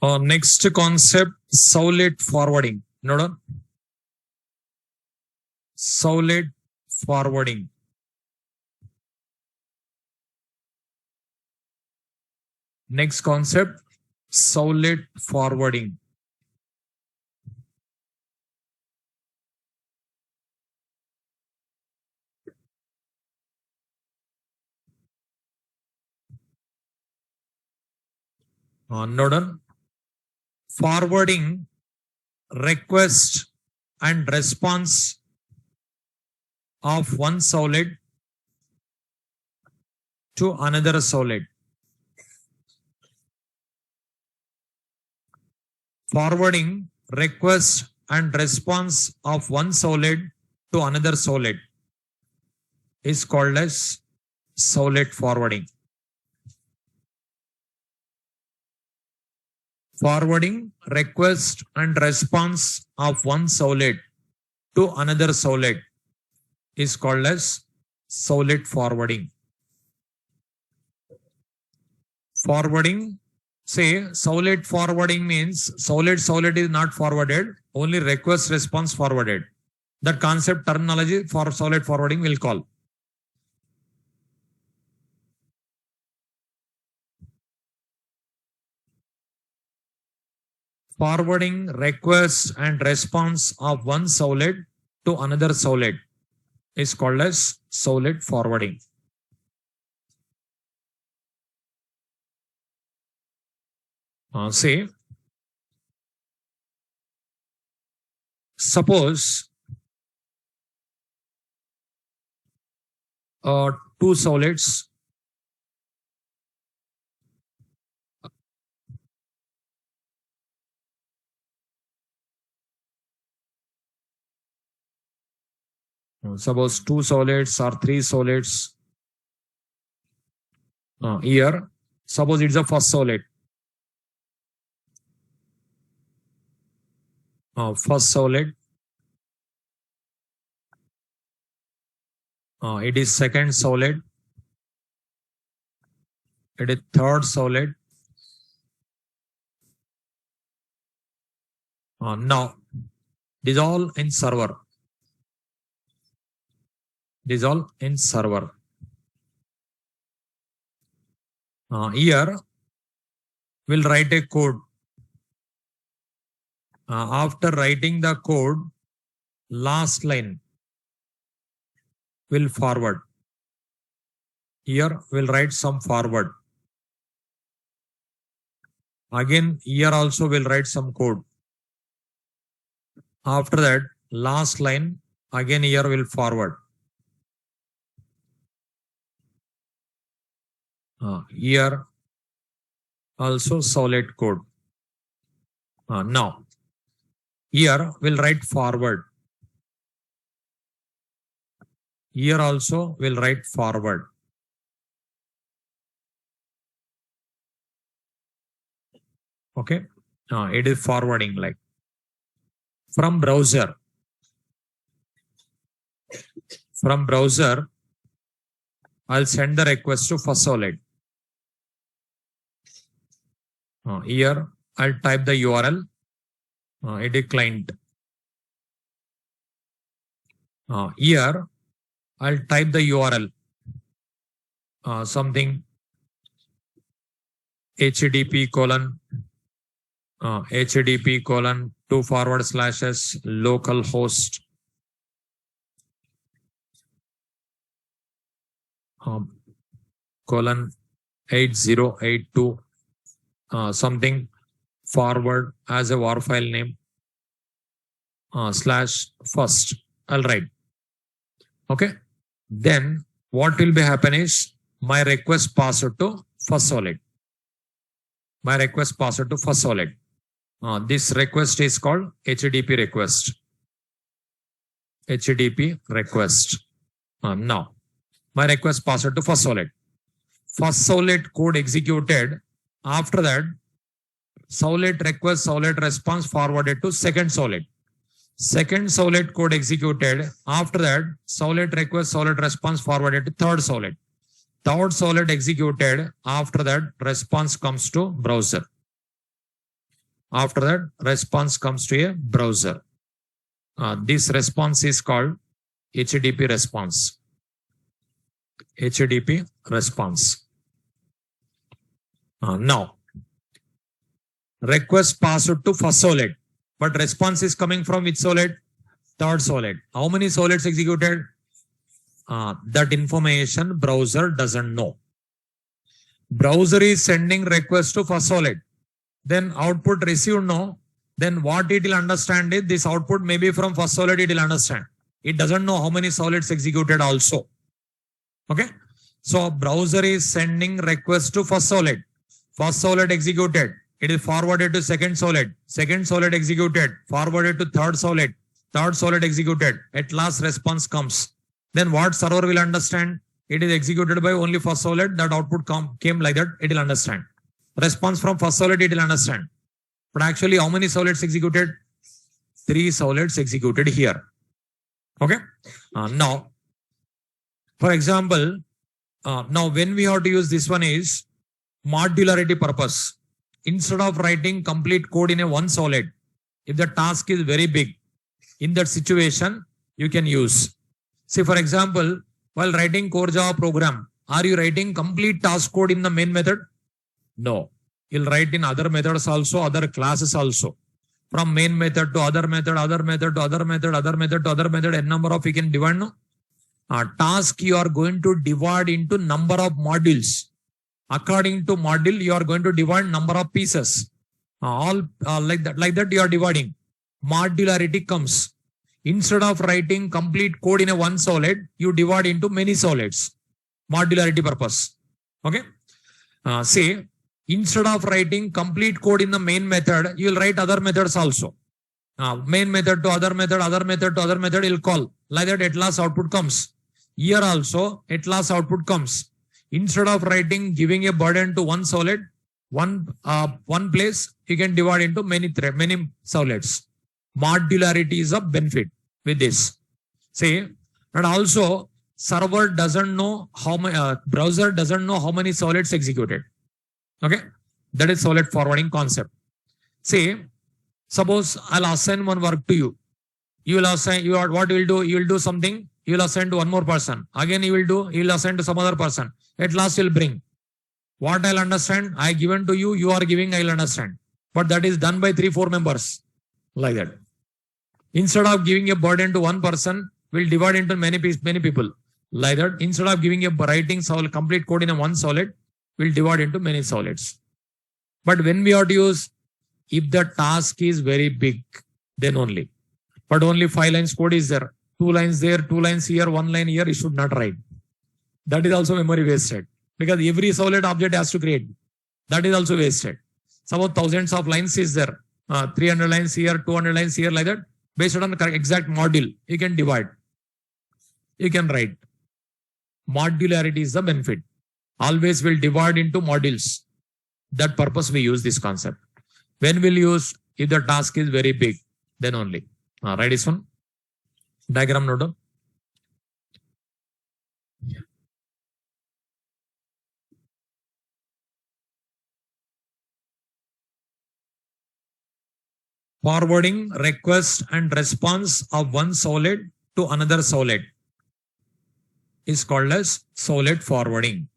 Next concept, Soulate forwarding. Noda? Soulate forwarding. Next concept, Soulate forwarding. Noda? Forwarding request and response of one solid to another solid. Forwarding request and response of one solid to another solid is called as Soulate forwarding. Forwarding request and response of one solid to another solid is called as Soulate forwarding. Forwarding, say Soulate forwarding means solid is not forwarded, only request response forwarded. That concept terminology for Soulate forwarding will call. Forwarding request and response of one solid to another solid is called as Soulate forwarding. Say, suppose two solids suppose two solids or three solids here. Suppose it's the first solid. First solid. It is second solid. It is third solid. Now, dissolve in server. Dissolve in server. Here, will write a code. After writing the code, last line will forward. Here we'll write some forward. Again, here also we'll write some code. After that, last line, again here will forward. Here also solid code. Now, here we'll write forward. Here also we'll write forward. Okay. It is forwarding like from browser. From browser, I'll send the request to FirstSolid. Here I'll type the URL. It is client. Here I'll type the URL. Something http://2 localhost colon 8082 something forward as a war file name /first. I'll write. Okay. Then what will be happen is my request passed to FirstSolid. My request passed to FirstSolid. This request is called HTTP request. HTTP request. Now, my request passed to FirstSolid. FirstSolid code executed. After that, Solid request, Solid response forwarded to second Solid. Second Solid code executed. After that, Solid request, Solid response forwarded to third Solid. Third Solid executed. After that, response comes to browser. After that, response comes to a browser. This response is called HTTP response. HTTP response. Now, request passed to FirstSolid, but response is coming from which Solid? Third Solid. How many Solids executed? That information browser doesn't know. Browser is sending request to FirstSolid. Then output received no. Then what it will understand is this output may be from FirstSolid, it will understand. It doesn't know how many Solids executed also. Okay. So browser is sending request to FirstSolid. FirstSolid executed. It is forwarded to second Solid. Second Solid executed. Forwarded to third Solid. Third Solid executed. At last response comes. Then what server will understand? It is executed by only FirstSolid. That output came like that. It will understand. Response from FirstSolid, it will understand. But actually, how many Solids executed? 3 Solids executed here. Okay. Now, for example, now when we have to use this one is modularity purpose. Instead of writing complete code in a one Solid, if the task is very big, in that situation, you can use. See, for example, while writing core Java program, are you writing complete task code in the main method? No. You'll write in other methods also, other classes also. From main method to other method, other method to other method, other method to other method, n number of you can divide. No? Task you are going to divide into number of modules. According to module, you are going to divide number of pieces. All like that you are dividing. Modularity comes. Instead of writing complete code in a one Solid, you divide into many Solids. Modularity purpose. Okay. Say, instead of writing complete code in the main method, you will write other methods also. Main method to other method, other method to other method, you'll call. Like that, at last output comes. Here also, at last output comes. Instead of writing, giving a burden to one Solid, one place, you can divide into many Solids. Modularity is a benefit with this. Say, and also, server doesn't know how many, browser doesn't know how many Solids executed. Okay. That is Solid forwarding concept. Say, suppose I'll assign one work to you. You will assign, what you will do? You will do something. You will assign to one more person. Again, you will assign to some other person. At last, you'll bring. What I'll understand, I given to you, you are giving, I'll understand. But that is done by 3-4 members. Like that. Instead of giving a burden to one person, we'll divide into many people. Like that. Instead of giving a writing solid, complete code in a one solid, we'll divide into many solids. But when we have to use, if the task is very big, then only. But only 5 lines code is there. 2 lines there, 2 lines here, 1 line here, you should not write. That is also memory wasted. Because every solid object has to create. That is also wasted. Suppose thousands of lines is there. 300 lines here, 200 lines here, like that. Based on the exact module, you can divide. You can write. Modularity is the benefit. Always will divide into modules. That purpose we use this concept. When we'll use, if the task is very big, then only. Write this one. Diagram note down. Forwarding request and response of one solid to another solid is called as solid forwarding.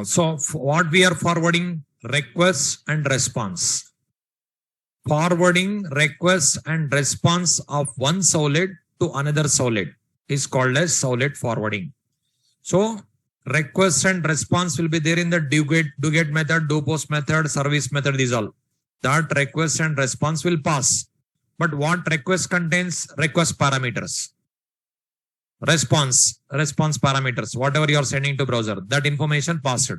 So what we are forwarding, request and response. Forwarding request and response of one solid to another solid is called as solid forwarding. So request and response will be there in the do get method, do post method, service method, these all. That request and response will pass. But what request contains? Request parameters. Response parameters, whatever you are sending to browser, that information passed.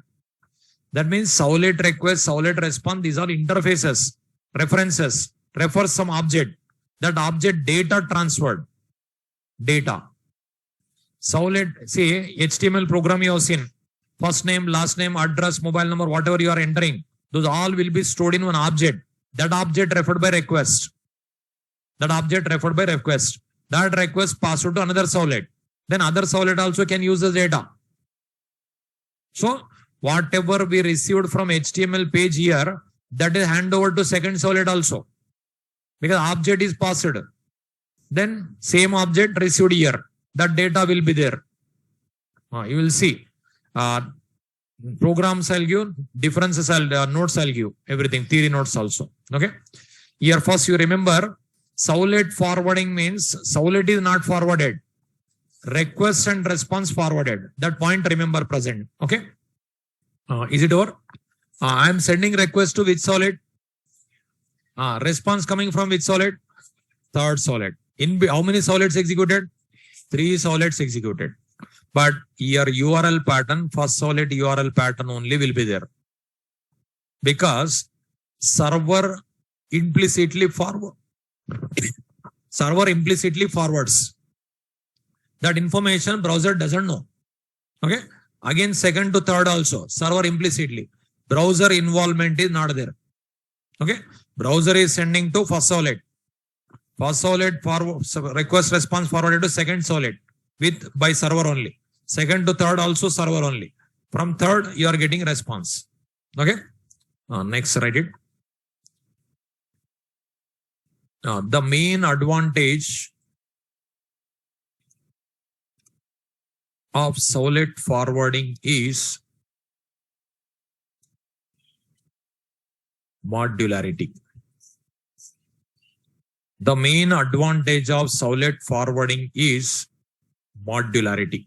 That means solid request, solid response, these are interfaces, references, refers some object. That object data transferred. Data. Solid, say HTML program you have seen. First name, last name, address, mobile number, whatever you are entering, those all will be stored in one object. That object referred by request. That object referred by request. That request passed to another solid. Then other solid also can use the data. So whatever we received from HTML page here, that is hand over to second solid also. Because object is passed. Then same object received here. That data will be there. You will see. Programs I'll give, differences notes I'll give, everything, theory notes also. Okay. Here first you remember, Sowlet forwarding means Sowlet is not forwarded. Request and response forwarded. That point remember present. Okay. Is it over? I am sending request to which Sowlet? Response coming from which Sowlet? Third Sowlet. In how many Sowlets executed? 3 Sowlets executed. But your URL pattern, first Sowlet URL pattern only will be there. Because server implicitly forwards. That information browser doesn't know. Okay. Again, second to third also, server implicitly. Browser involvement is not there. Okay. Browser is sending to first Sowlet. First Sowlet forward, request response forwarded to second Sowlet by server only. Second to third also server only. From third, you are getting response. Okay. Next, write it. The main advantage of Sowlet forwarding is modularity. The main advantage of Sowlet forwarding is modularity.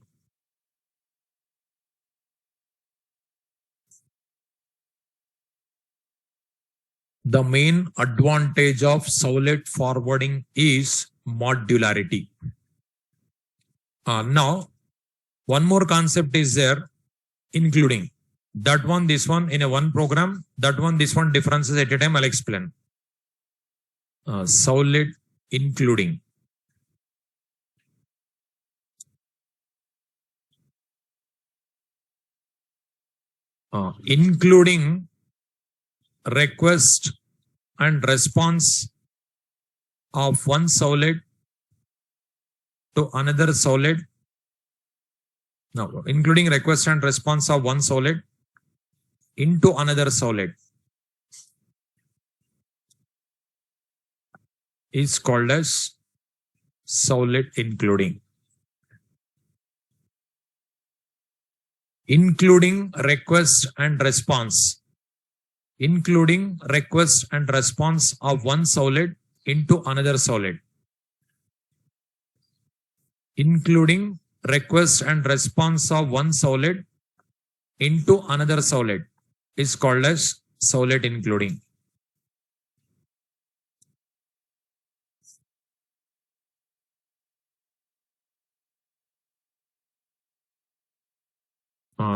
The main advantage of Sowlet forwarding is modularity. Now, one more concept is there, including that one, this one in a one program, that one, this one, differences at a time. I'll explain. Sowlet including. Including request and response of one Sowlet to another Sowlet. No, including request and response of one Sowlet into another Sowlet is called as Sowlet including. Including request and response. Including request and response of one Sowlet into another Sowlet. Including request and response of one Sowlet into another Sowlet is called as Sowlet including.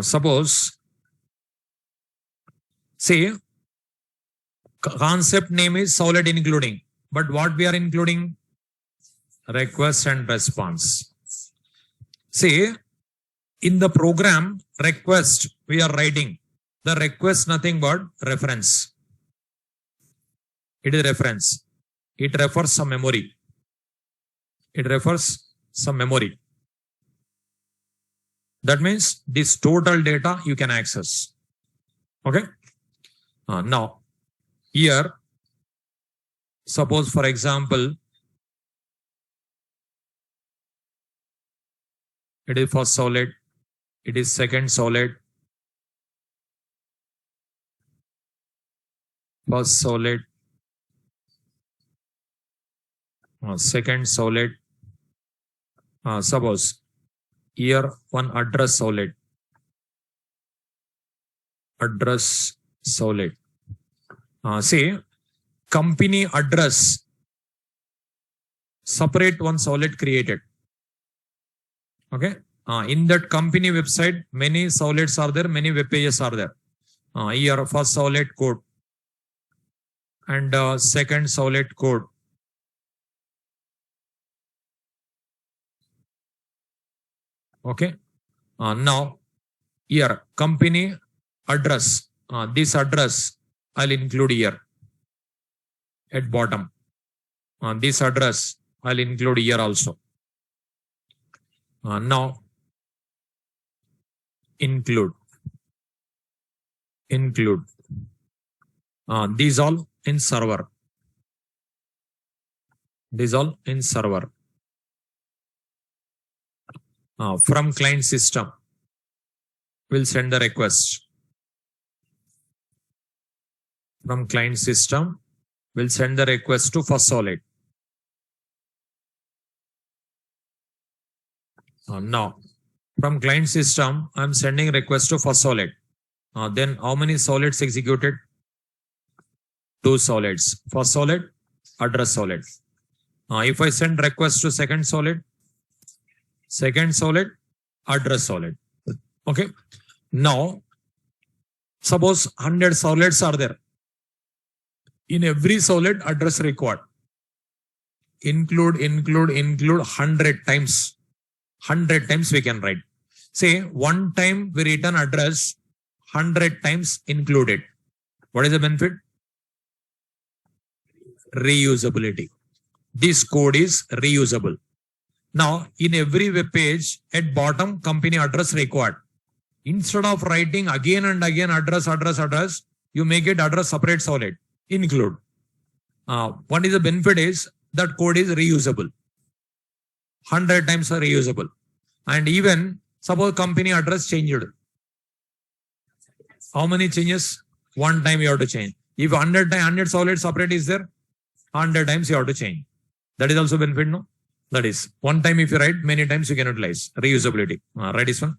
Suppose, say, concept name is Sowlet including, but what we are including? Request and response. Say, in the program request we are writing, the request nothing but reference. It is reference. It refers some memory. It refers some memory. That means this total data you can access. Okay. Now, here, suppose for example, it is first Sowlet, it is second Sowlet, first Sowlet, second Sowlet. Suppose here one address Sowlet. Address Sowlet. Say company address, separate one Sowlet created. Okay. In that company website, many Sowlets are there, many web pages are there. Here first Sowlet code and second Sowlet code. Okay. Now here company address. This address I'll include here at bottom. This address I'll include here also. Now include. These all in server. These all in server. From client system, we'll send the request. From client system, we'll send the request to first solid. Now, from client system, I'm sending request to first solid. Then how many solids executed? Two solids. First solid, address solid. If I send request to second solid, address solid. Okay. Now, suppose 100 solids are there. In every solid, address required. Include 100 times. 100 times we can write. Say one time we return address, 100 times included. What is the benefit? Reusability. This code is reusable. Now, in every web page, at bottom, company address required. Instead of writing again and again address, you make it address separate solid, include. What is the benefit is that code is reusable. 100 times are reusable. And even suppose company address changed. How many changes? One time you have to change. If 100 solid separate is there, 100 times you have to change. That is also benefit, no? That is one time if you write, many times you can utilize reusability. Write this one.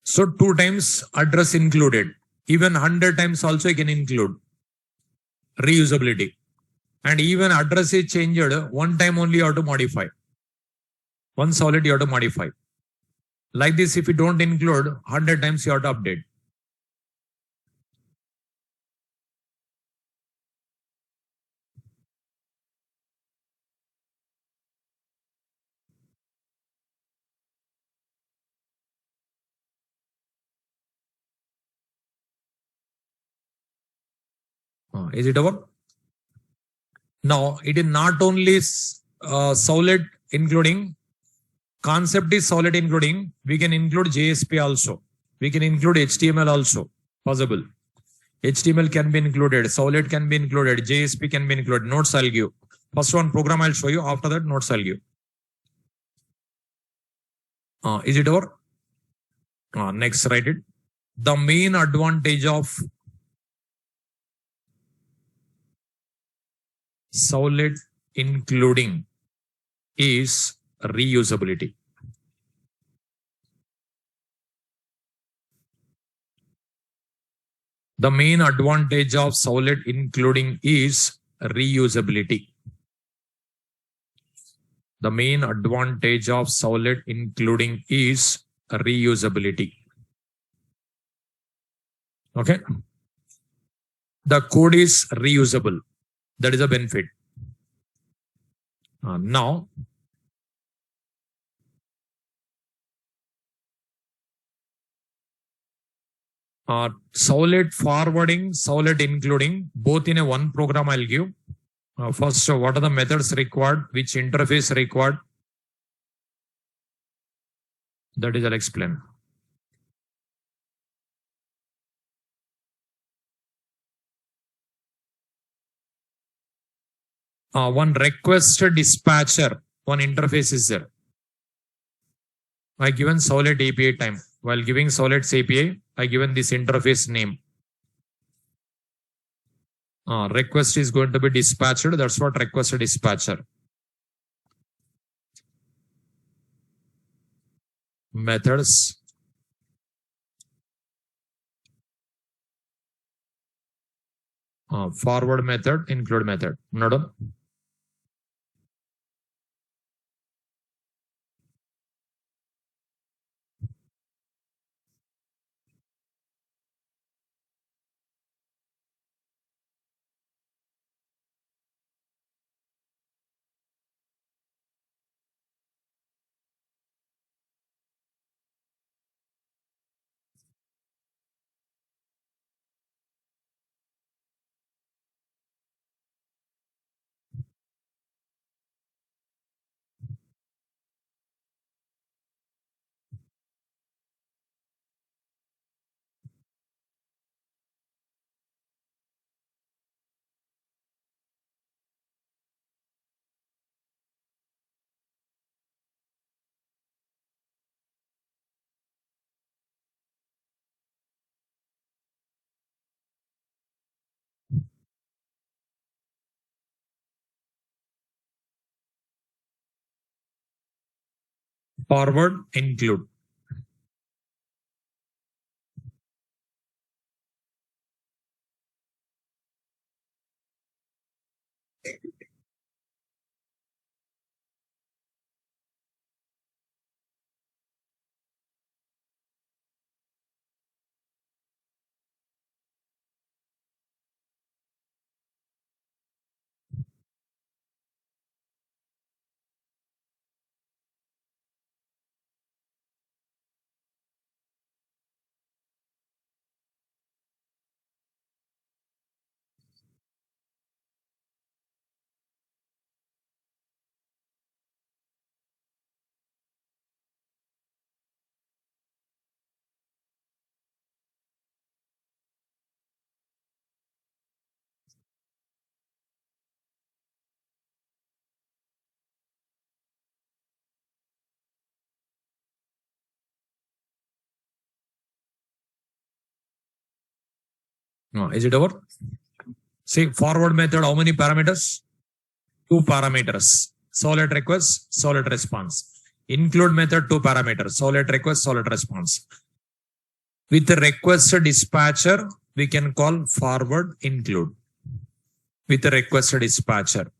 So 2 times address included. Even 100 times also you can include. Reusability. And even address is changed, one time only you have to modify. One solid you have to modify. Like this, if you don't include, 100 times you have to update. Is it over? Now, it is not only solid including, concept is solid including, we can include JSP also. We can include HTML also, possible. HTML can be included, solid can be included, JSP can be included, notes I'll give. First one program I'll show you, after that notes I'll give. Is it over? Next, write it. The main advantage of solid including is reusability. The main advantage of Sowlet including is reusability. The main advantage of Sowlet including is reusability. Okay. The code is reusable. That is a benefit. Now, Sowlet forwarding, Sowlet including, both in a one program I'll give. First, what are the methods required? Which interface required? That is, I'll explain. One request dispatcher, one interface is there. I given Sowlet API time. While giving Sowlet's API, I given this interface name. Request is going to be dispatched. That's what request dispatcher. Methods. Forward method, include method. Nodal. Forward, include. Is it over? See, forward method, how many parameters? Two parameters. Sowlet request, Sowlet response. Include method, two parameters. Sowlet request, Sowlet response. With the request dispatcher, we can call forward include. With the request dispatcher.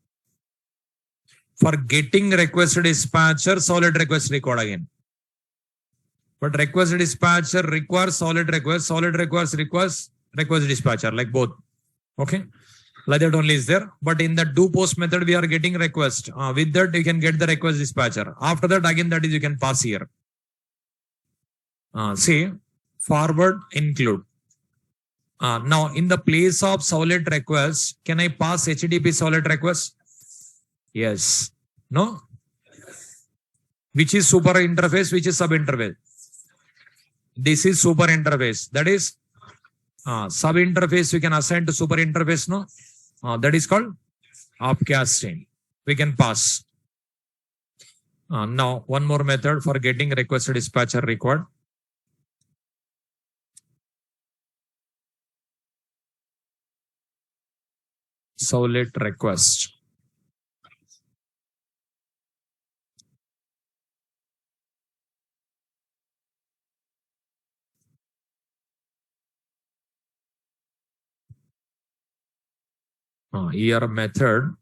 For getting request dispatcher, Sowlet request record again. But request dispatcher requires Sowlet request, Sowlet requires request dispatcher, like both. Okay. Like that only is there. But in the do post method, we are getting request. With that, you can get the request dispatcher. After that, again, that is you can pass here. See, forward include. Now, in the place of Sowlet request, can I pass HTTP Sowlet request? Yes. No? Which is super interface? Which is sub interface? This is super interface. That is sub interface we can assign to super interface. No? That is called upcasting. We can pass. Now, one more method for getting request dispatcher required. Sowlet request. Here method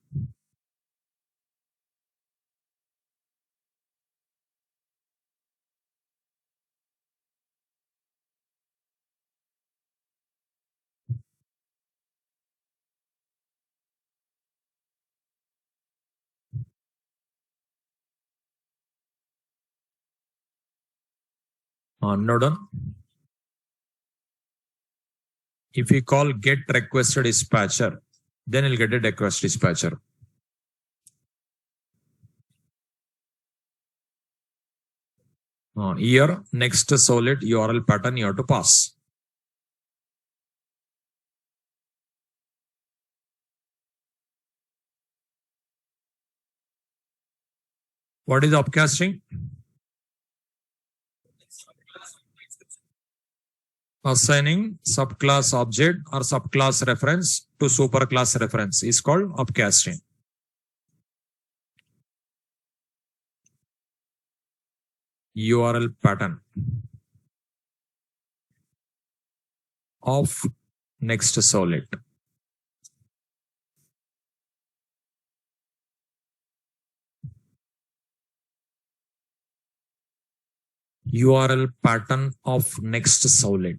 node on. If we call get requested dispatcher, then you'll get a request dispatcher. Here, next solid URL pattern you have to pass. What is upcasting? Assigning subclass object or subclass reference to superclass reference is called upcasting. URL pattern of next solid. URL pattern of next solid.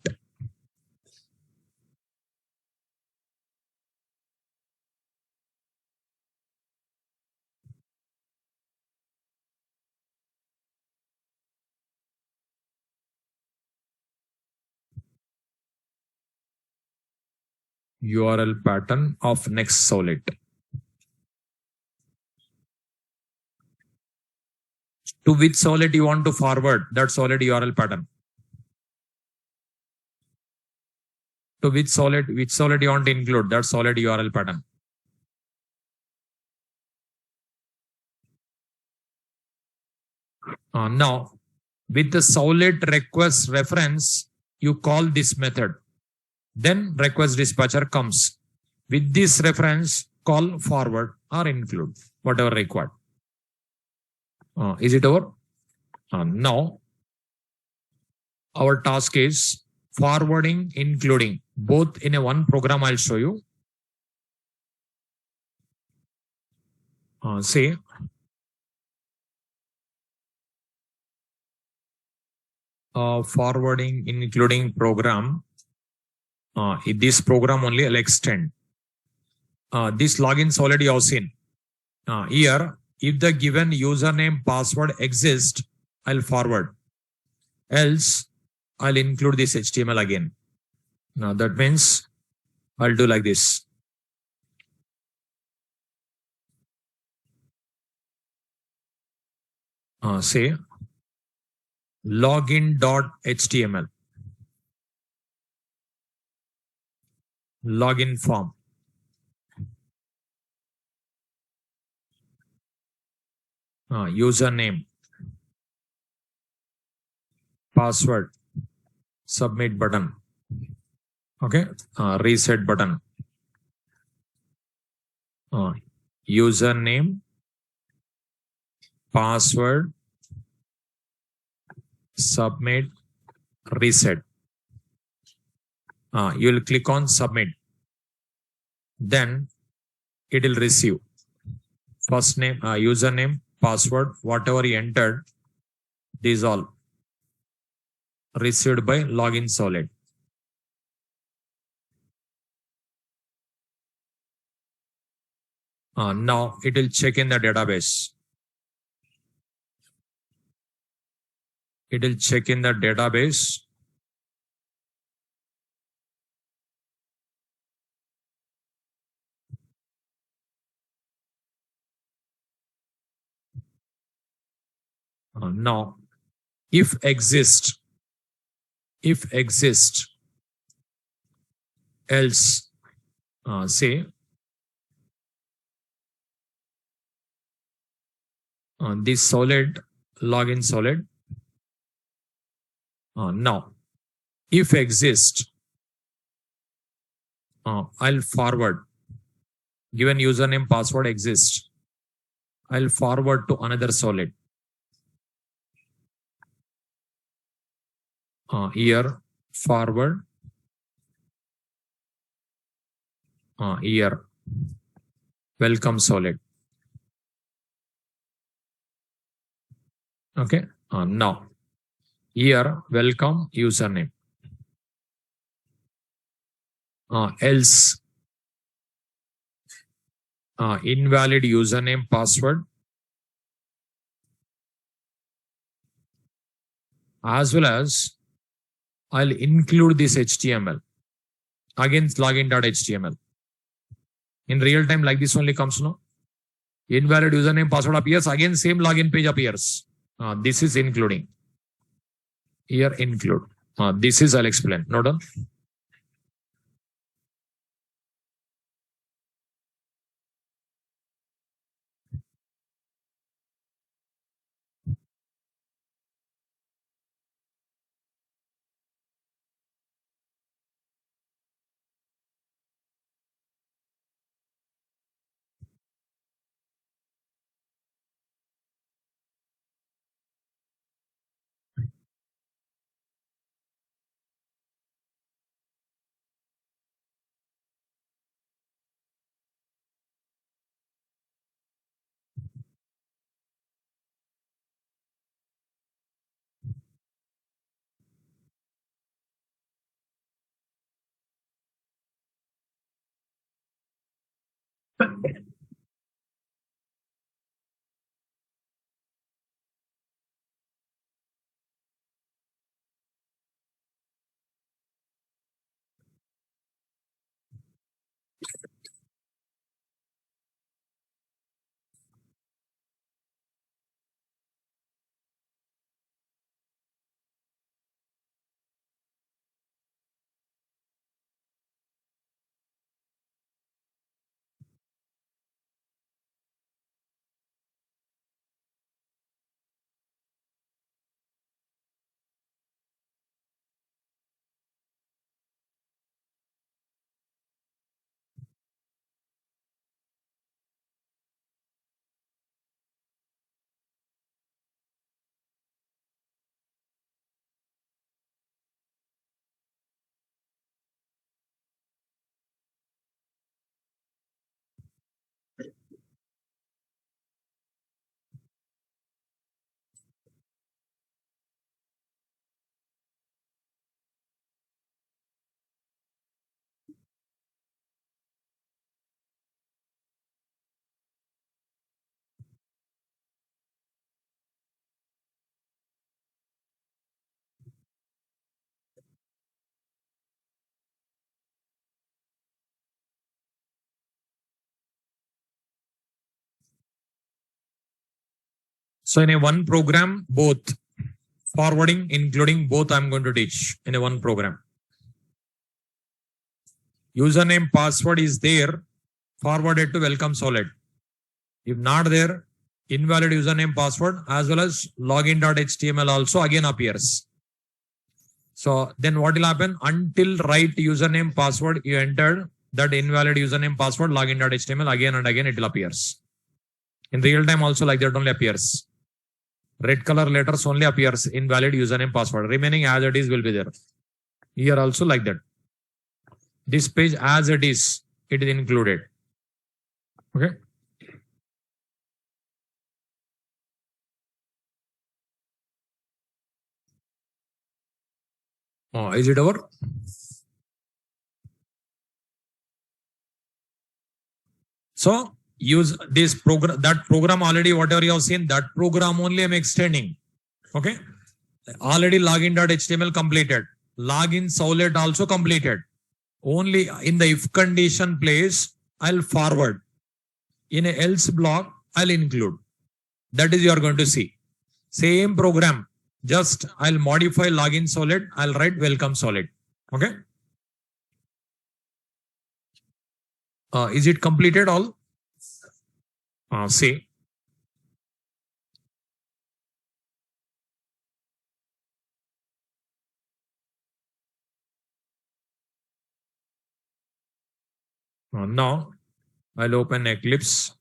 URL pattern of next solid. To which solid you want to forward that solid URL pattern? To which solid you want to include that solid URL pattern? Now, with the solid request reference, you call this method. Then request dispatcher comes. With this reference, call forward or include, whatever required. Is it over? Now, our task is forwarding, including, both in a one program I'll show you. Say, forwarding, including program. In this program only I'll extend. This logins already you have seen. Here, if the given username password exists, I'll forward. Else, I'll include this HTML again. Now that means I'll do like this. Say login.html. Login form. Username, password, submit button. Okay, reset button. Username, password, submit, reset. You'll click on submit. Then it will receive first name, username, password, whatever you entered. These all received by login solid. Now it will check in the database. It will check in the database. Now, if exist, else, say, this solid, login solid. Now, if exist, I'll forward. Given username, password exists, I'll forward to another solid. Here, forward. Here, welcome solid. Okay. Now here welcome username. Else invalid username password, as well as I'll include this HTML. Again, login.html. In real time, like this only comes no. Invalid username password appears. Again, same login page appears. This is including. Here include. This is I'll explain. Note down. So in a one program, both forwarding, including both, I'm going to teach in a one program. Username password is there, forwarded to welcome solid. If not there, invalid username password as well as login.html also again appears. So then what will happen? Until right username password you entered, that invalid username password login.html again and again it will appears. In real time also like that only appears. Red color letters only appears invalid username password. Remaining as it is will be there. Here also like that. This page as it is included. Okay. Is it over? So use this program, that program already, whatever you have seen, that program only I'm extending. Okay. Already login.html completed. Login solid also completed. Only in the if condition place, I'll forward. In a else block, I'll include. That is you are going to see. Same program. Just I'll modify login solid. I'll write welcome solid. Okay. Is it completed all? See. Now I'll open Eclipse.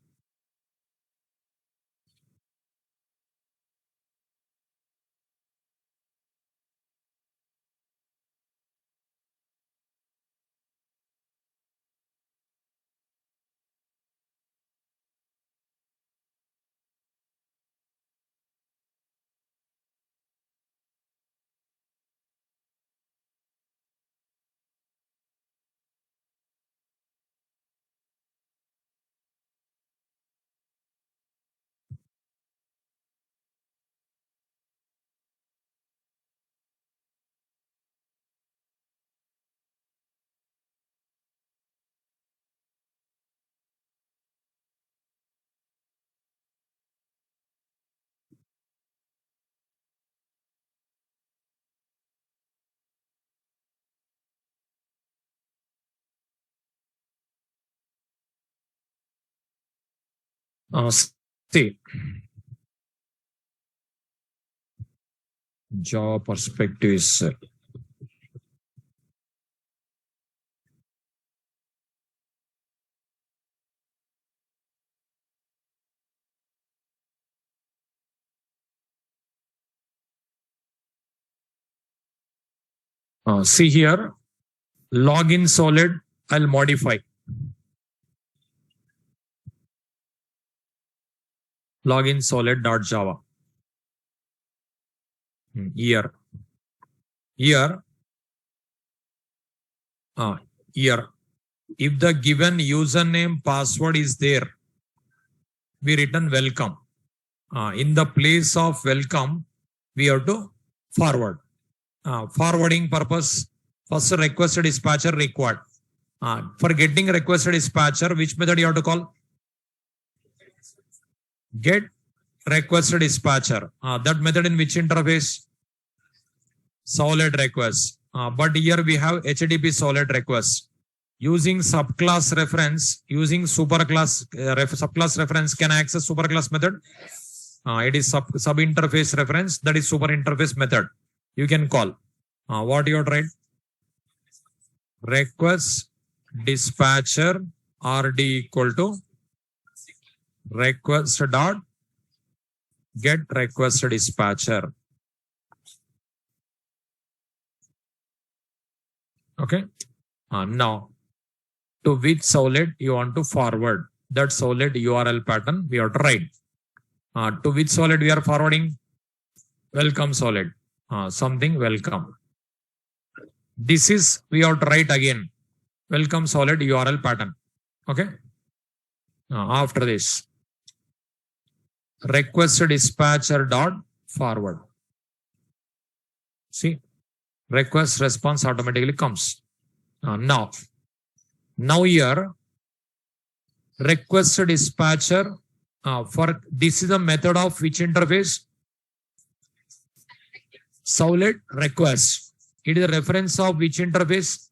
See, Java perspective is see here, login solid, I'll modify. Login solid.java. Here. Here. Here. If the given username password is there, we return welcome. In the place of welcome, we have to forward. Forwarding purpose, first request dispatcher required. For getting requested dispatcher, which method you have to call? Get requested dispatcher. That method in which interface? Solid request. But here we have HTTP solid request. Using subclass reference, using superclass subclass reference, can I access superclass method? It is sub interface reference, that is super interface method. You can call. What you have to write? Request dispatcher RD equal to request dot get request dispatcher. Okay. Now, to which solid you want to forward? That solid URL pattern we have to write. To which solid we are forwarding? Welcome solid. Something welcome. This is we have to write again. Welcome solid URL pattern. Okay. After this, request dispatcher dot forward. See, request response automatically comes. Now here, request dispatcher for this is a method of which interface? Solid request. It is a reference of which interface?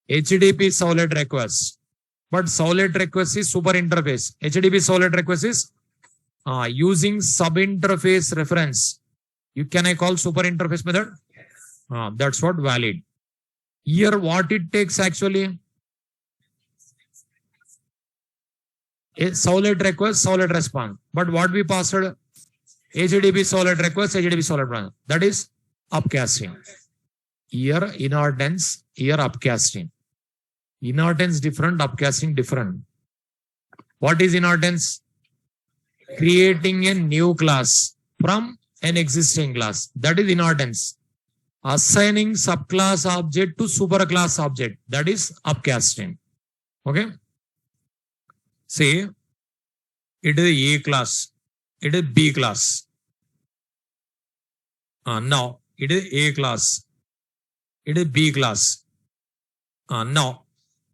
HTTP solid request. But solid request is super interface. HTTP solid request is using sub interface reference. You can I call super interface method? That's what valid. Here, what it takes actually? A solid request, solid response. But what we passed? HTTP solid request, HTTP solid response. That is upcasting. Here, inheritance, here upcasting. Inheritance different, upcasting different. What is inheritance? Creating a new class from an existing class. That is inheritance. Assigning subclass object to superclass object. That is upcasting. Okay. Say it is A class. It is B class. Now it is A class. It is B class. Now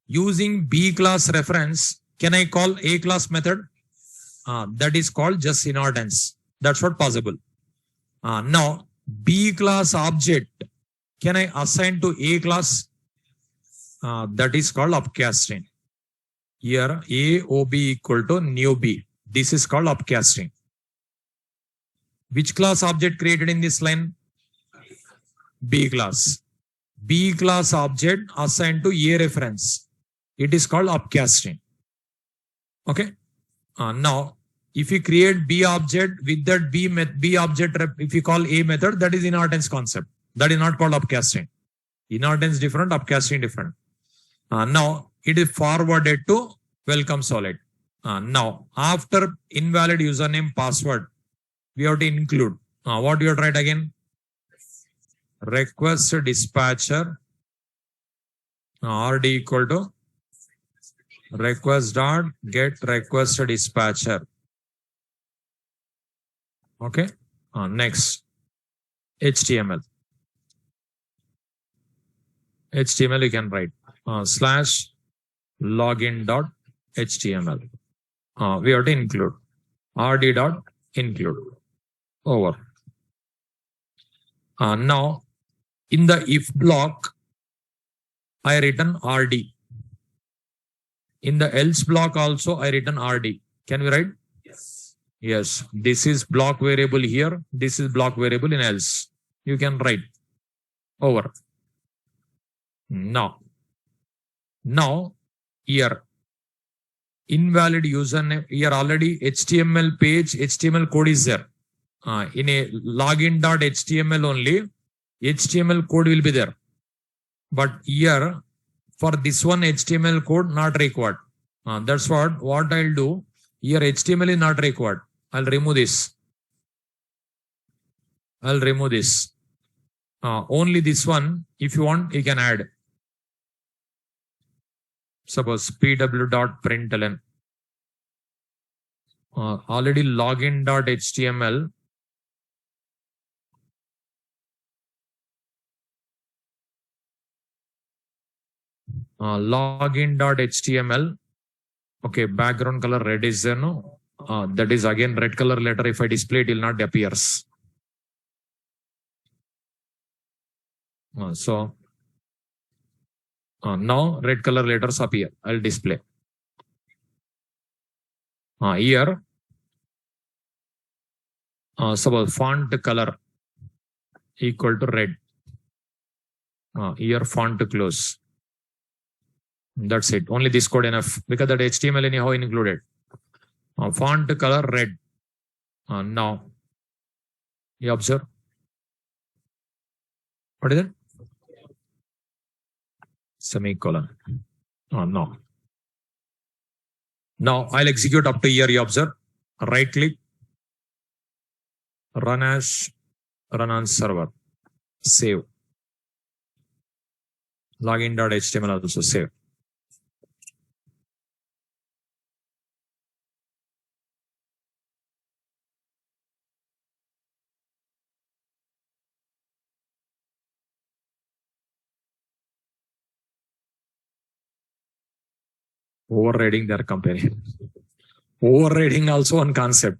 using B class reference, can I call A class method? That is called just inheritance. That's what possible. Now B class object, can I assign to A class? That is called upcasting. Here A OB equal to new B. This is called upcasting. Which class object created in this line? B class. B class object assigned to A reference. It is called upcasting. Okay. Now, if you create B object with that B object, if you call A method, that is inheritance concept. That is not called upcasting. Inheritance different, upcasting different. Now, it is forwarded to welcome solid. Now, after invalid username password, we have to include. What you have to write again? Request dispatcher RD equal to request dot get request dispatcher. Okay. Next, HTML. HTML you can write slash login dot HTML. We have to include RD dot include. Over. Now, in the if block, I written RD. In the else block also, I written RD. Can we write? Yes. Yes. This is block variable here. This is block variable in else. You can write over. Now here invalid username. Here already HTML page, HTML code is there. In a login.html only, HTML code will be there. But here for this one HTML code not required. That's what I'll do. Here HTML is not required. I'll remove this. Only this one. If you want, you can add. Suppose pw.println. Already login.html. Login.html. Okay, background color red is there, no? That is again red color letter. If I display, it will not appears. Now red color letters appear. I'll display. Here, suppose font color equal to red. Here font close. That's it. Only this code enough because that HTML anyhow included. Font color red. Now you observe. What is it? Semicolon. No. Now I'll execute up to here. You observe. Right click. Run on server. Save. Login.html also save. Overriding their comparing. Overriding also one concept.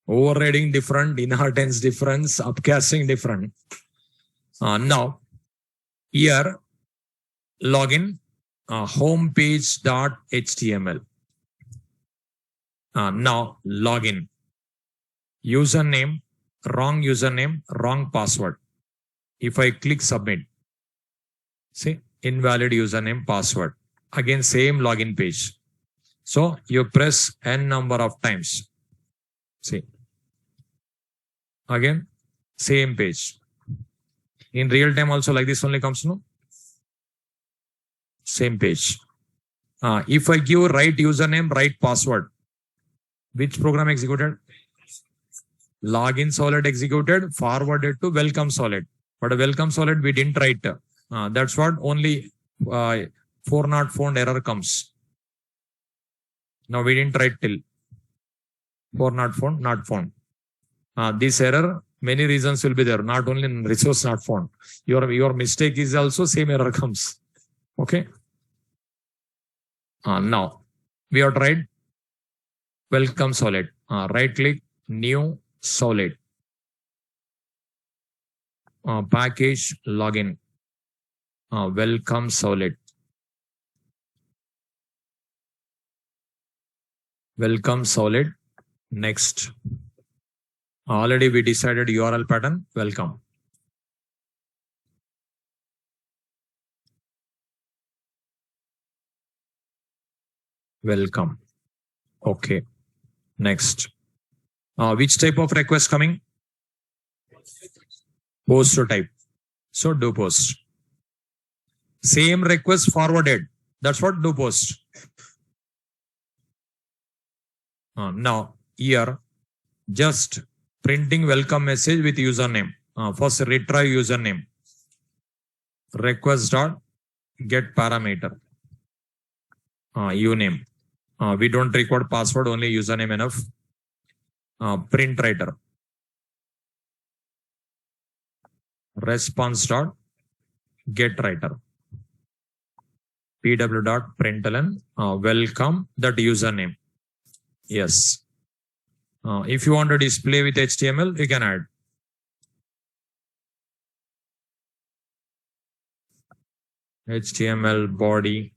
Overriding different, inheritance difference, upcasting different. Now, here, login homepage.html. Now, login. Username, wrong password. If I click submit, see, invalid username, password. Again, same login page. So you press n number of times. See. Again, same page. In real time also like this only comes, no? Same page. If I give right username, right password, which program executed? Login solid executed, forwarded to welcome solid. But a welcome solid we didn't write. That's what only for not found error comes. Now we didn't write till for not found. This error, many reasons will be there. Not only in resource not found. Your mistake is also same error comes. Okay. Now we have tried welcome solid. Right click, new solid. Package login. Welcome solid. Welcome solid. Next. Already we decided URL pattern. Welcome. Welcome. Okay. Next. Which type of request coming? Post type. So do post. Same request forwarded. That's what do post. Now here just printing welcome message with username. First retry username. Request dot get parameter. Uname. We don't require password, only username enough. Print writer. Response dot get writer. pw.println welcome that username. Yes. If you want to display with HTML, you can add. HTML body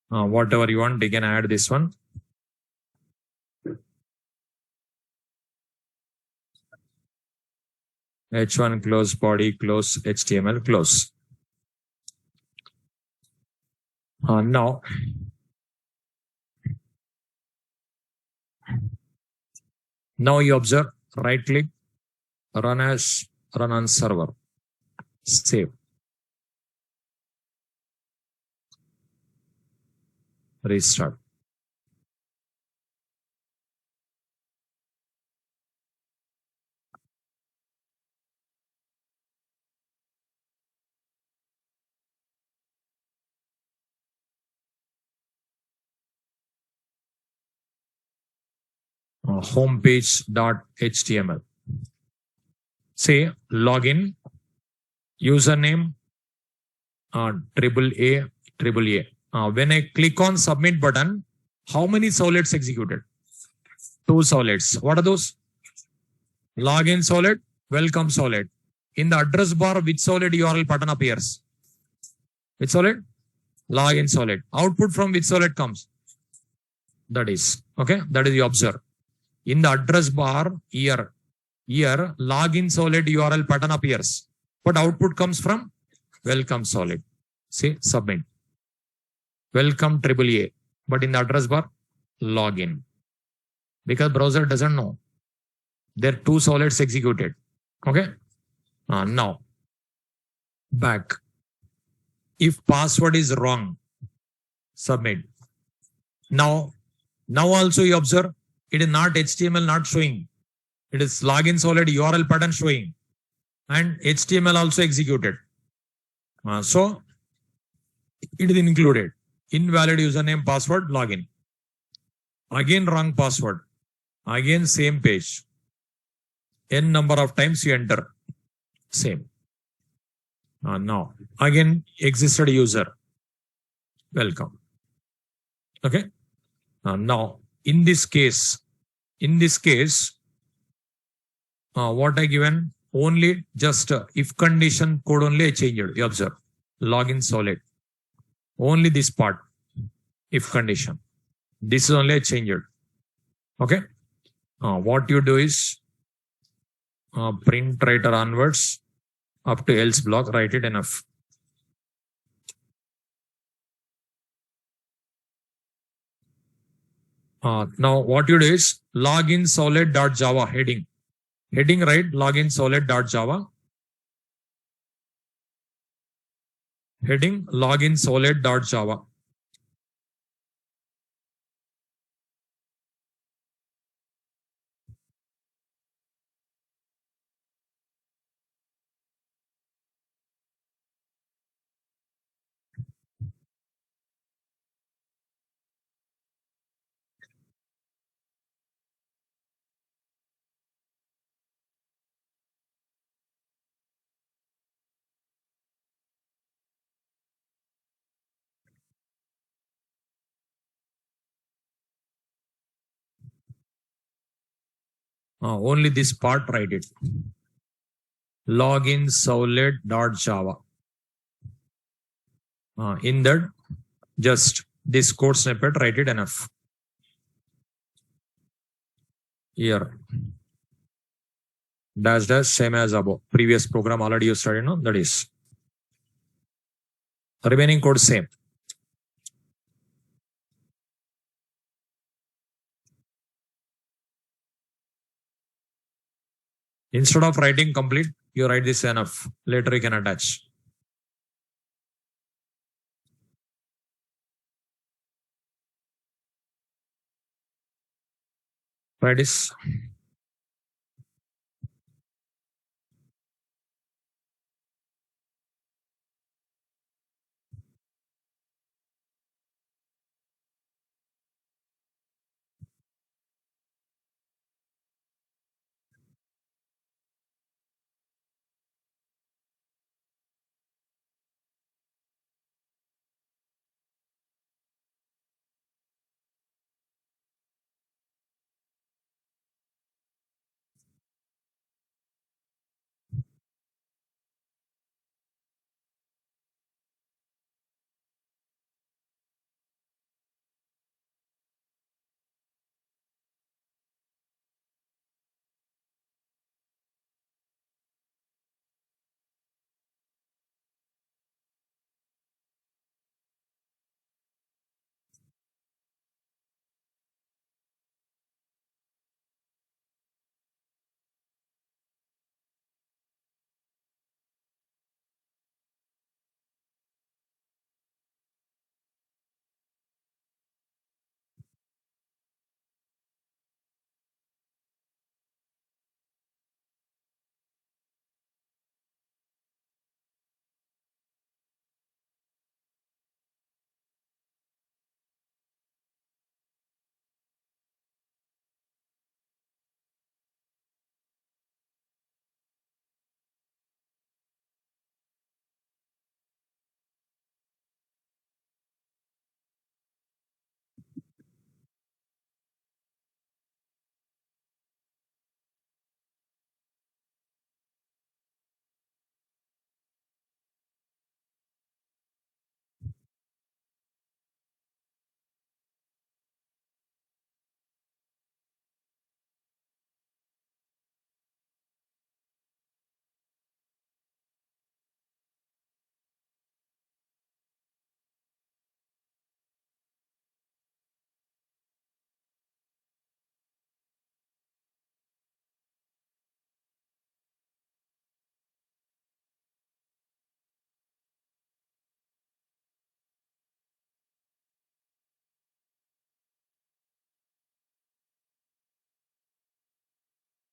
Whatever you want, they can add this one. H1 close, body close, HTML close. Now you observe, right click, run on server, save, restart. Homepage.html. Say login, username, triple A. When I click on submit button, how many solets executed? 2 solets. What are those? Login solid, welcome solid. In the address bar, which solid URL pattern appears? Which solid? Login solid. Output from which solid comes? That is, okay, that is you observe. In the address bar, here login solid URL pattern appears. But output comes from welcome solid. See, submit. Welcome triple A. But in the address bar, login. Because browser doesn't know. There are 2 solids executed. Okay. Now, back. If password is wrong, submit. Now also you observe, it is not HTML not showing. It is login solid URL pattern showing. And HTML also executed. So, it is included. Invalid username, password, login. Again, wrong password. Again, same page. N number of times you enter. Same. Now, again, existed user. Welcome. Okay. Now, in this case, what I given? Only just if condition code only I changed. You observe. Login solid. Only this part. If condition. This is only I changed. Okay. What you do is print writer onwards up to else block, write it enough. Now what you do is login solid.java heading. Heading right, login solid.java. Heading login solid.java. Only this part, write it. Login solid.java. In that, just this code snippet, write it enough. Here. Dash same as above. Previous program already you studied, no? That is. Remaining code same. Instead of writing complete, you write this enough. Later you can attach. Write this.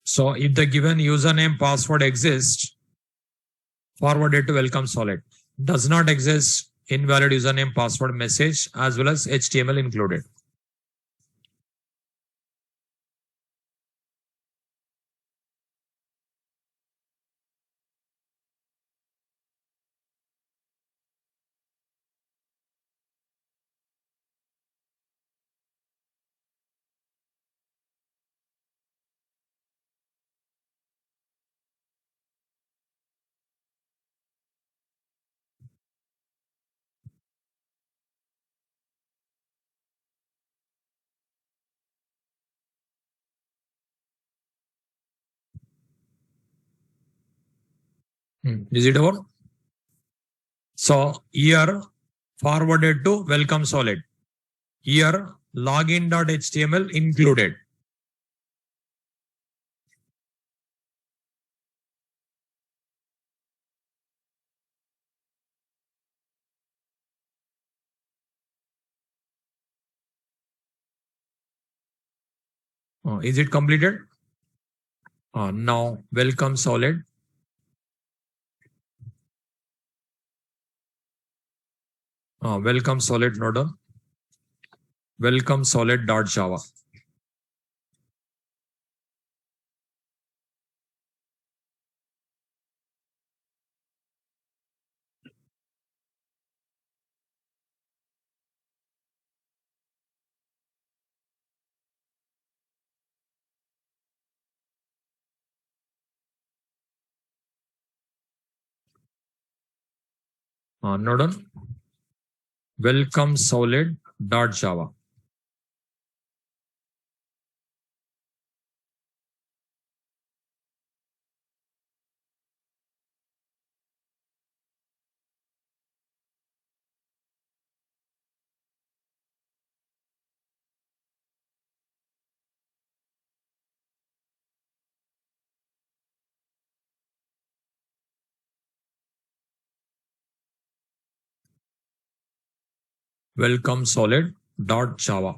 So if the given username password exists, forward it to welcome solid. Does not exist, invalid username password message as well as HTML included. Is it over? So here forwarded to welcome solid. Here login.html included. Is it completed? Now welcome solid. Welcome solid node. Welcome solid.java. Node welcome solid.java. Welcome solid.java.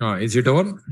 Is it over?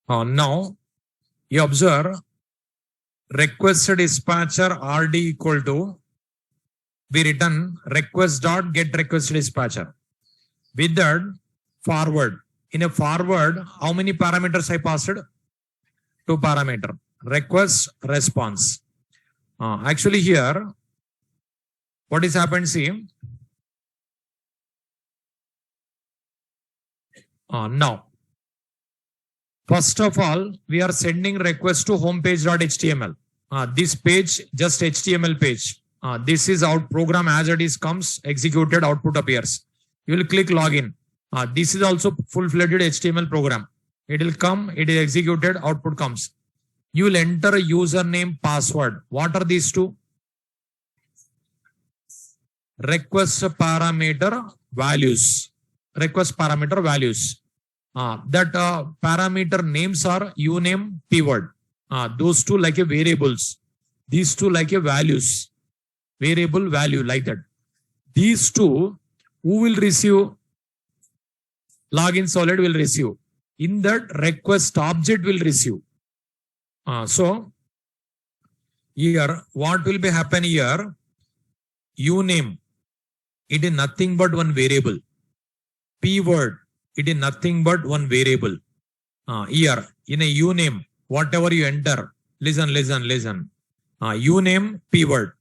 Now you observe request dispatcher RD equal to, we return request dot get request dispatcher. With that, forward. In a forward, how many parameters I passed? 2 parameter. Request, response. Actually here, what is happened, see. Now, first of all, we are sending request to homepage.html. This page, just HTML page. This is out program as it is comes, executed, output appears. You will click login. This is also full-fledged HTML program. It will come, it is executed, output comes. You will enter a username, password. What are these two? Request parameter values. Request parameter values. That parameter names are uname, pword. Those two like a variables. These two like a values. Variable value like that. These two, who will receive? Login solid will receive. In that request object will receive. So here, what will be happen here? Uname, it is nothing but one variable. Pword, it is nothing but one variable. Here, in a uname, whatever you enter, listen. Uname, pword.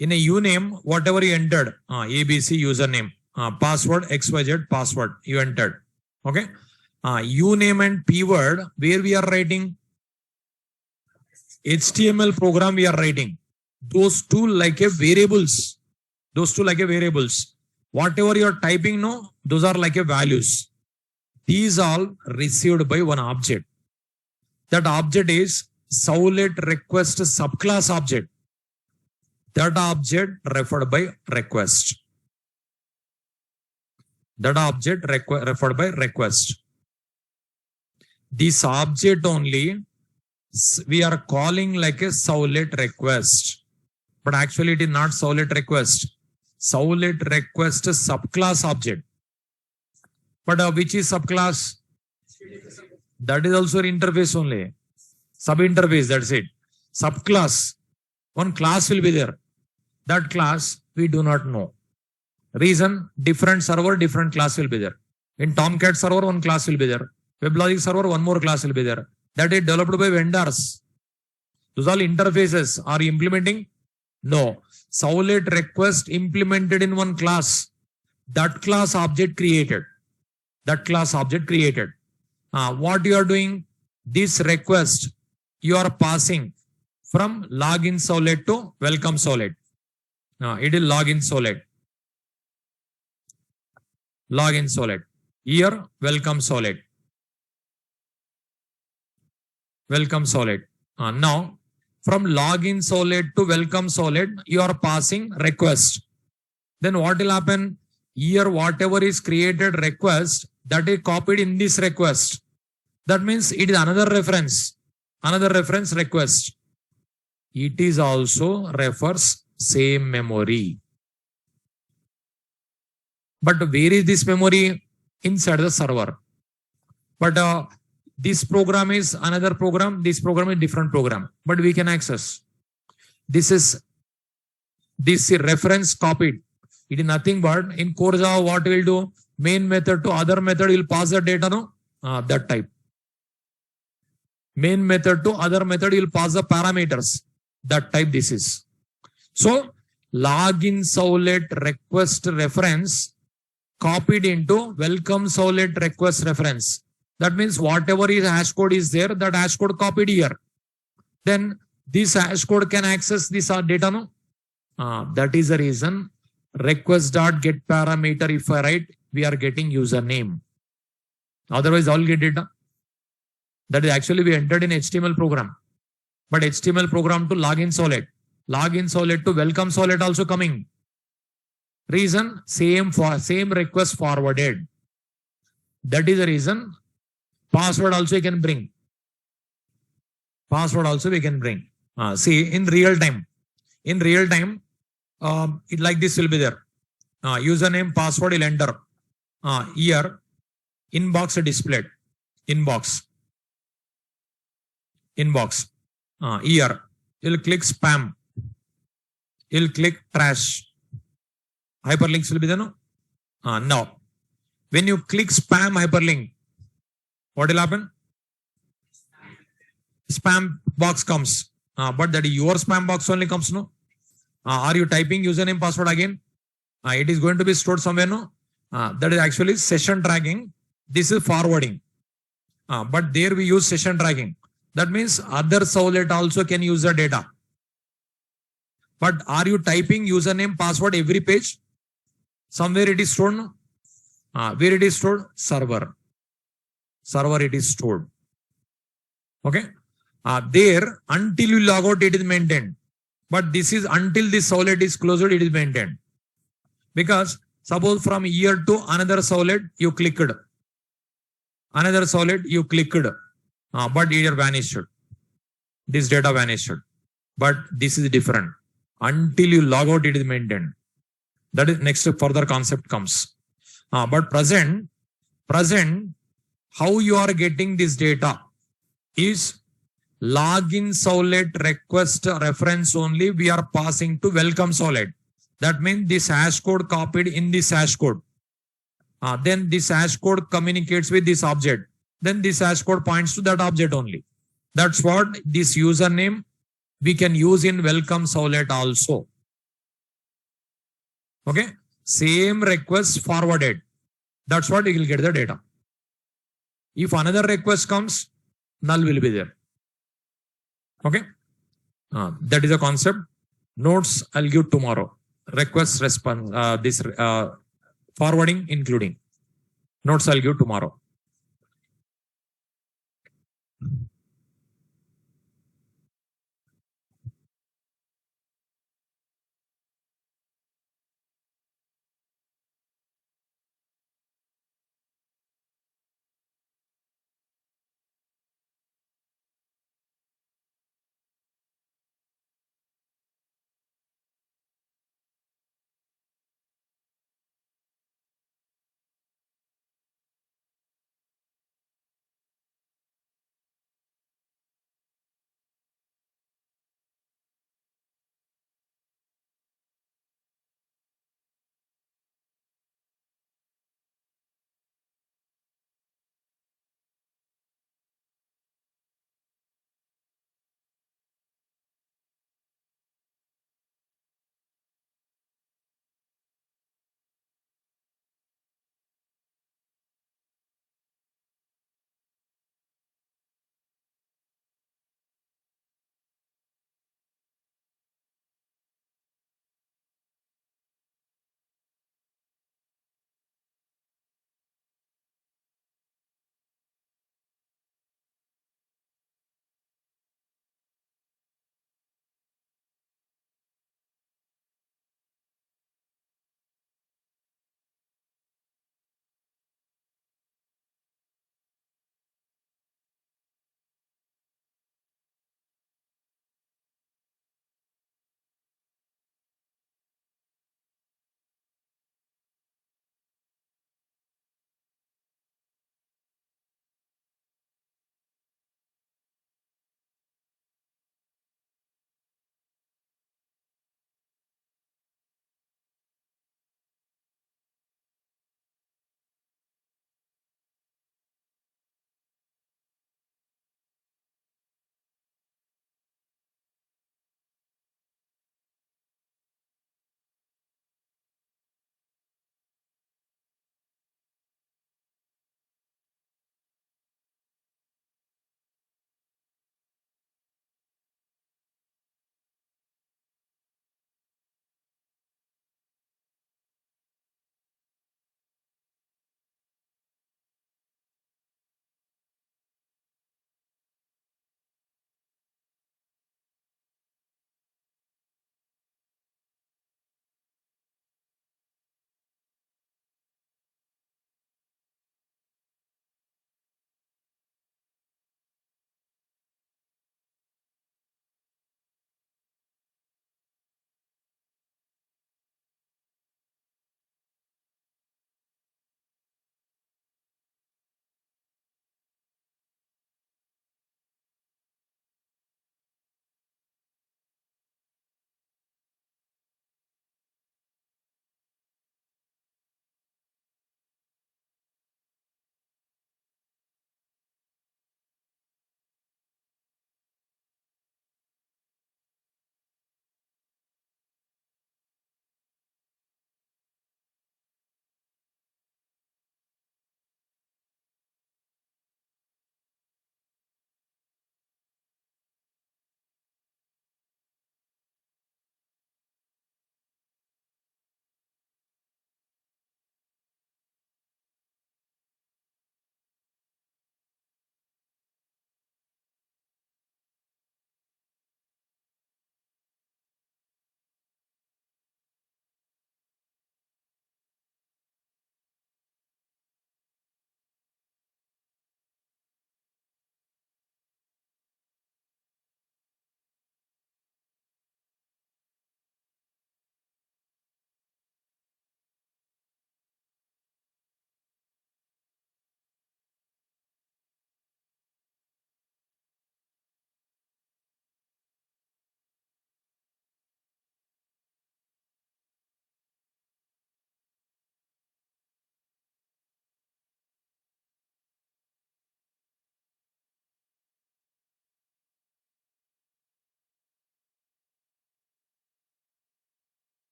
In a uname, whatever you entered, ABC username, password, XYZ password you entered. Okay. Uname and pword, where we are writing? HTML program we are writing. Those two like a variables. Whatever you are typing, no, those are like a values. These all received by one object. That object is Sowlet request subclass object. That object referred by request. Referred by request. This object only we are calling like a Sowlet request. But actually it is not Sowlet request. Sowlet request subclass object. But which is subclass? That is also an interface only. Sub-interface, that's it. Subclass. One class will be there. That class we do not know. Reason, different server, different class will be there. In Tomcat server, one class will be there. WebLogic server, one more class will be there. That is developed by vendors. Those all interfaces are you implementing? No. Sowlet request implemented in one class. That class object created. What you are doing? This request you are passing from login Sowlet to welcome Sowlet. It is login Sowlet. Here welcome Sowlet. Now from login Sowlet to welcome Sowlet, you are passing request. Then what will happen? Here whatever is created request, that is copied in this request. That means it is another reference request. It is also refers same memory. But where is this memory? Inside the server. But this program is another program. This program is different program. But we can access. This reference copied. It is nothing but in core Java what will do? Main method to other method will pass the data, no? That type. Main method to other method will pass the parameters. That type this is. So login Sowlet request reference copied into welcome Sowlet request reference. That means whatever is hash code is there, that hash code copied here. Then This hash code can access this data, no? That is the reason request dot get parameter. If I write, we are getting username. Otherwise, all get data. That is actually we entered in HTML program, but HTML program to login solid to welcome solid also coming. Reason same request forwarded. That is the reason password also you can bring. Password also we can bring. See in real time, it like this will be there. Username, password will enter. Here inbox displayed. Inbox. Here you'll click spam. You'll click trash. Hyperlinks will be there, no? Now, when you click spam hyperlink, what will happen? Spam box comes. But that your spam box only comes, no? Are you typing username, password again? It is going to be stored somewhere, no? That is actually session tracking. This is forwarding. But there we use session tracking. That means other servlet also can use the data. But are you typing username, password every page? Somewhere it is stored, no? Where it is stored? Server it is stored. Okay. There until you log out it is maintained. But this is until this servlet is closed, it is maintained. Because suppose from here to another servlet you clicked. Another servlet you clicked. But it vanished. This data vanished. But this is different. Until you log out, it is maintained. That is next further concept comes. But present, how you are getting this data is login servlet request reference only we are passing to welcome servlet. That means this hash code copied in this hash code. Then this hash code communicates with this object. Then this hash code points to that object only. That's what this username we can use in welcome servlet also. Okay. Same request forwarded. That's what you will get the data. If another request comes, null will be there. Okay. That is a concept. Notes I'll give tomorrow. Request response, this forwarding including. Notes I'll give tomorrow.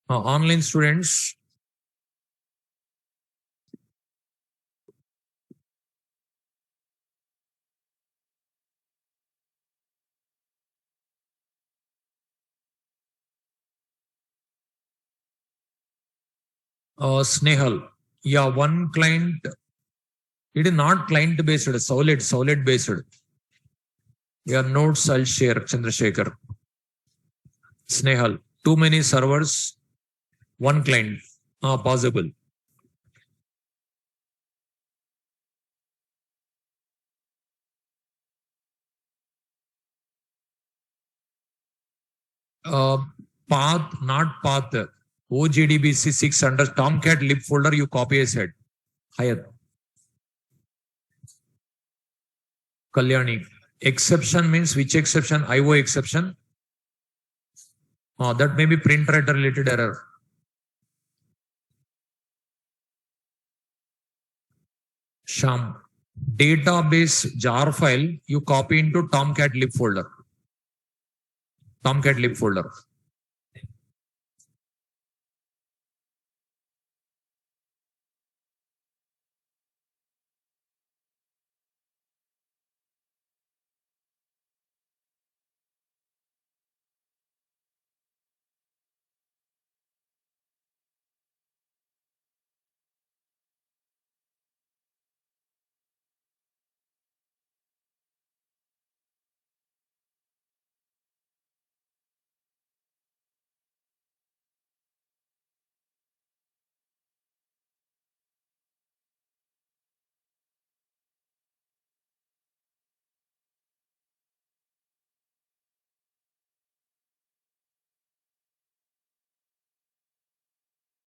Online students. Snehal. Yeah, one client. It is not client based, solid based. Your notes I'll share, Chandrasekhar. Snehal. Too many servers, one client. Possible. Uh, path, not path. OGDBC 600 Tomcat lib folder, you copy as head. Hayat. Kalyani. Exception means which exception? IO exception. That may be print writer related error. Sham. Database jar file, you copy into Tomcat lib folder. Tomcat lib folder.